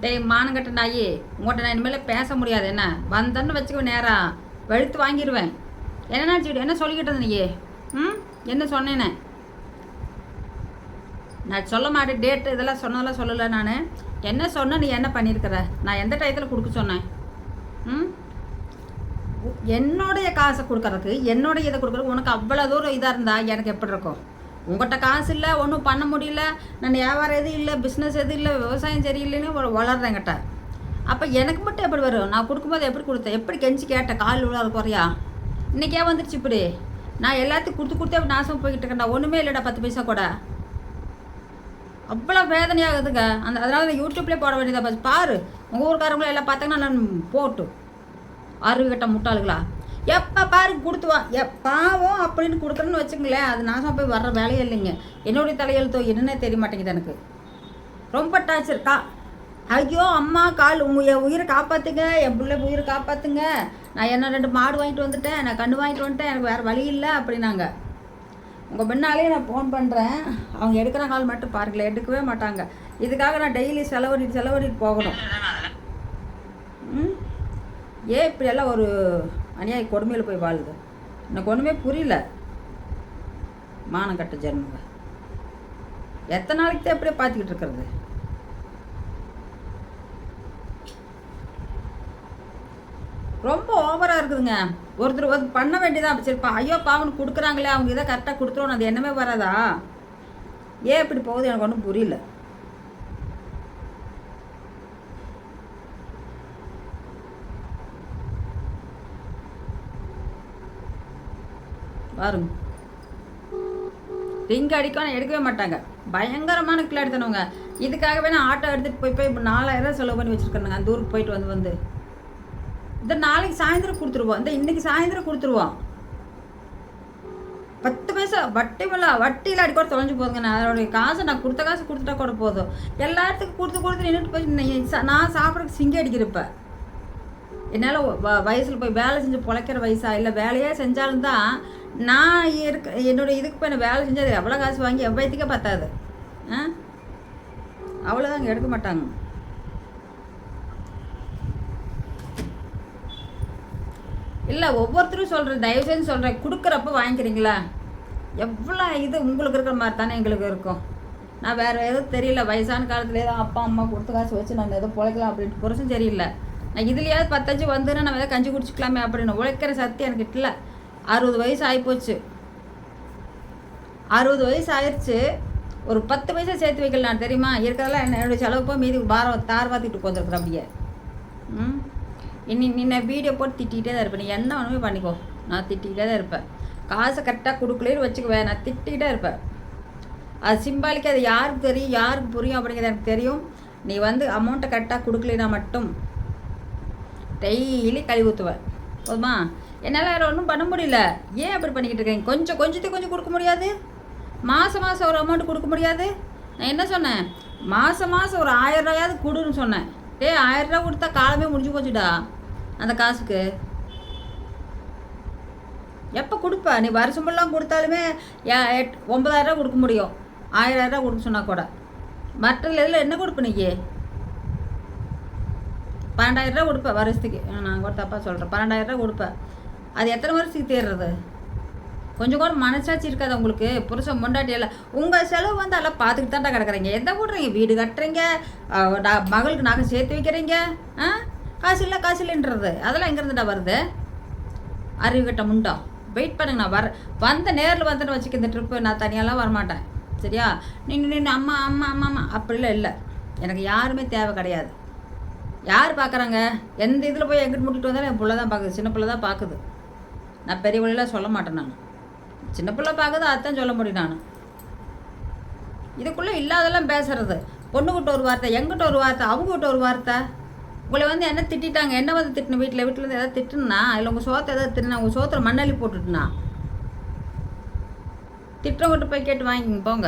டேய் மானங்கட்ட நாயி, உங்கள்கிட்ட நான் இனிமேல் பேச முடியாது. என்ன வந்தேன்னு வச்சுக்க நேரம் வெளுத்து வாங்கிடுவேன். என்ன நினச்சிக்கிட்டு என்ன சொல்லிக்கிட்டு இருந்த நீயே? என்ன சொன்னேனே? நான் சொல்ல மாட்டேன். டேட்டு இதெல்லாம் சொன்னதெல்லாம் சொல்லலை. நான் என்ன சொன்னேன், நீ என்ன பண்ணியிருக்கிற? நான் எந்த டயத்தில் கொடுக்க சொன்னேன்? என்னுடைய காசை கொடுக்கறதுக்கு, என்னுடைய இதை கொடுக்குறதுக்கு உனக்கு அவ்வளோ தூரம் இதாக இருந்தால் எனக்கு எப்படி இருக்கும்? உங்கள்கிட்ட காசு இல்லை, ஒன்றும் பண்ண முடியல, நான் வியாபாரம் எதுவும் இல்லை, பிஸ்னஸ் எதுவும் இல்லை, விவசாயம் சரியில்லைன்னு வளர்றேன் என்கிட்ட. அப்போ எனக்கு மட்டும் எப்படி வரும்? நான் கொடுக்கும்போது எப்படி கொடுத்தேன்? எப்படி கெஞ்சி கேட்டேன்? கால் விழாது குறையா? இன்றைக்கே வந்துருச்சு இப்படி. நான் எல்லாத்தையும் கொடுத்து அப்படி நாசம் போய்கிட்டு இருக்கேன்டா. ஒன்றுமே இல்லைடா, 10 பைசா கூட. அவ்வளோ வேதனையாகுதுங்க. அதனால யூடியூப்லேயே போட வேண்டியதாக பாரு. உங்கள் ஊருக்காரங்களும் எல்லாம் பார்த்தாங்கன்னா நான் போட்டு அறிவுகட்ட முட்டாளுங்களா எப்போ பாரு கொடுத்துவா பாவம் அப்படின்னு கொடுக்குறேன்னு வச்சுங்களேன். அது நாசம் போய் வர்ற வேலையே இல்லைங்க. என்னுடைய தலையெழுத்தோ என்னன்னே தெரிய மாட்டேங்குது எனக்கு. ரொம்ப டார்ச்சர். ஐயோ அம்மா கால் என் உயிரை காப்பாற்றுங்க, என் பிள்ளை உயிரை காப்பாற்றுங்க. நான் என்ன 2 மாடு வாங்கிட்டு வந்துட்டேன், நான் கன்று வாங்கிட்டு வந்துட்டேன், எனக்கு வேறு வழி இல்லை அப்படின்னாங்க. உங்கள் முன்னாலே நான் ஃபோன் பண்ணுறேன், அவங்க எடுக்கிற கால் மட்டும் பாருங்களேன், எடுக்கவே மாட்டாங்க. இதுக்காக நான் டெய்லி செலவழிட்டு போகணும். ஏன் இப்படியெல்லாம் ஒரு அநியாய கொடுமையில் போய் வாழுது? எனக்கு ஒன்றுமே புரியல. மானம் கட்ட ஜென்மங்க. எத்தனை நாளைக்கு தான் எப்படியே பார்த்துக்கிட்டு இருக்கிறது? ரொம்ப ஓவராக இருக்குதுங்க. ஒருத்தர் பண்ண வேண்டியதான். சரிப்பா, ஐயோ பாவன் கொடுக்குறாங்களே, அவங்க இதை கரெக்டாக கொடுத்துருவோம், அது என்னமே வராதா? ஏன் இப்படி போகுது எனக்கு ஒன்றும் புரியல. பாருங்க, ரிங் அடிக்கணும், எடுக்கவே மாட்டாங்க. பயங்கரமான கிளாடித்தனவங்க. இதுக்காகவே நான் ஆட்டோ எடுத்துகிட்டு போய் 4000 செலவு பண்ணி வச்சுருக்கேனுங்க. அந்த ஊருக்கு போயிட்டு வந்து இந்த நாளைக்கு சாயந்தரம் கொடுத்துருவோம், இந்த இன்னைக்கு சாயந்தரம் கொடுத்துருவோம். 10 பைசா வட்டியில் அடி கூட தொலைஞ்சு போதுங்க. நான் அதோடைய காசை நான் கொடுத்த காசு கொடுத்துட்டா கூட போதும். எல்லாத்துக்கும் கொடுத்து நின்றுட்டு போய் நான் சாப்பிட்றதுக்கு சிங்கி அடிக்கிறப்ப என்னால் வயசில் போய் வேலை செஞ்சு பிழைக்கிற வயசா இல்லை? வேலையே செஞ்சாலும் தான் நான் என்னோட இதுக்கு போய் நான் வேலை செஞ்சது எவ்வளோ காசு வாங்கி எவ்வளோத்துக்கே பத்தாது. அவ்வளோதாங்க, எடுக்க மாட்டாங்க. இல்லை, ஒவ்வொருத்தரும் சொல்கிறேன், தயவு செஞ்சு சொல்கிறேன், கொடுக்குறப்ப வாங்கிக்கிறீங்களா? எவ்வளோ இது உங்களுக்கு இருக்கிற மாதிரி தானே எங்களுக்கு இருக்கும். நான் வேறு எதுவும் தெரியல, வயசான காலத்துல ஏதோ அப்பா அம்மா கொடுத்த காசு வச்சு நாங்கள் எதோ பிழைக்கலாம் அப்படின்ட்டு புருஷன் சரியில்லை. நான் இதுலையாவது 10 வந்துன்னா நம்ம எதாவது கஞ்சி குடிச்சிக்கலாமே அப்படின்னு உழைக்கிற சக்தி எனக்கு இல்லை. 60 வயசு ஆகிப்போச்சு. 60 வயசு ஆயிடுச்சு. ஒரு 10 பைசா சேர்த்து வைக்கல நான், தெரியுமா? இருக்கிறதெல்லாம் என்னோடய செலவு போய் மீதி தார் பார்த்துட்டு உட்காந்துருக்குறேன் அப்படியே. நீ நான் வீடியோ போட்டு திட்டிகிட்டே தான் இருப்பேன். நீ என்ன ஒன்றுமே பண்ணிக்கோ, நான் திட்டிகிட்டே தான் இருப்பேன். காசை கரெக்டாக கொடுக்கலேன்னு வச்சுக்குவேன், நான் திட்டிகிட்டே இருப்பேன். அது சிம்பாலிக்காக அது யாருக்கு தெரியும், யாருக்கு புரியும் அப்படிங்கிறது எனக்கு தெரியும். நீ அமௌண்ட்டை கரெக்டாக கொடுக்கலைன்னா மட்டும் டெய்லி கழுவி ஊற்றுவேன், போதுமா? என்னால் வேறு ஒன்றும் பண்ண முடியல. ஏன் அப்படி பண்ணிக்கிட்டு இருக்கேன்? கொஞ்சம் கொடுக்க முடியாது? மாதம் ஒரு அமௌண்ட் கொடுக்க முடியாது? நான் என்ன சொன்னேன்? மாதம் ஒரு 1000 ரூபாயாவது கொடுன்னு சொன்னேன். 1000 ரூபா கொடுத்தா காலமே முடிஞ்சு போச்சுடா. அந்த காசுக்கு எப்போ கொடுப்ப? நீ வருஷமெல்லாம் கொடுத்தாலுமே 9000 ரூபா கொடுக்க முடியும். 1000 ரூபா கொடுக்க சொன்னால் கூட. மற்றதுல இதில் என்ன கொடுப்ப? நீ 12,000 ரூபா கொடுப்பேன் வருஷத்துக்கு. நான் கூட தப்பாக சொல்கிறேன். 12,000 ரூபா கொடுப்பேன். அது எத்தனை வருஷத்துக்கு தேடுறது? கொஞ்சம் கூட மனசாட்சி இருக்காது உங்களுக்கு? புருஷன் பொண்டாட்டியெல்லாம் உங்கள் செலவு எல்லாம் பார்த்துக்கிட்டு தான்டா கிடக்குறீங்க. எந்த போடுறீங்க? வீடு கட்டுறீங்க, மகளுக்கு நகை சேர்த்து வைக்கிறீங்க. காசு இல்லைன்றது அதெல்லாம் எங்கேருந்துடா வருது? அறிவுகட்ட முண்டா. வெயிட் பண்ணுங்க, நான் நேரில் வந்தேன்னு வச்சுக்க. இந்த ட்ரிப்பு நான் தனியாலாம் வரமாட்டேன், சரியா? நின்று அம்மா அம்மா அம்மா அம்மா அப்படிலாம் இல்லை. எனக்கு யாருமே தேவை கிடையாது. யார் பார்க்குறாங்க? எந்த இதில் போய் எங்கிட்ட முட்டிட்டு வந்தாலும் என் பிள்ளை தான் பார்க்குது, சின்ன பிள்ளை தான் பார்க்குது. நான் பெரிய வழியெல்லாம் சொல்ல மாட்டேன். நான் சின்ன பிள்ளை பார்க்குது, அதுதான் சொல்ல முடியும். நான் இதுக்குள்ளே இல்லாதெல்லாம் பேசுறது. பொண்ணுக்கிட்ட ஒரு வார்த்தை, எங்கிட்ட ஒரு வார்த்தை, அவங்ககிட்ட ஒரு வார்த்தை. உங்களை என்ன திட்டாங்க? என்ன திட்டின? வீட்டிலேருந்து எதாவது திட்டுனா இல்லை உங்கள் சோத்தை எதாவது திட்டுனா? உங்கள் சோத்தில் மண்ணள்ளி போட்டுட்டுனா திட்டவங்கிட்ட போய் கேட்டு வாங்கிங்க போங்க.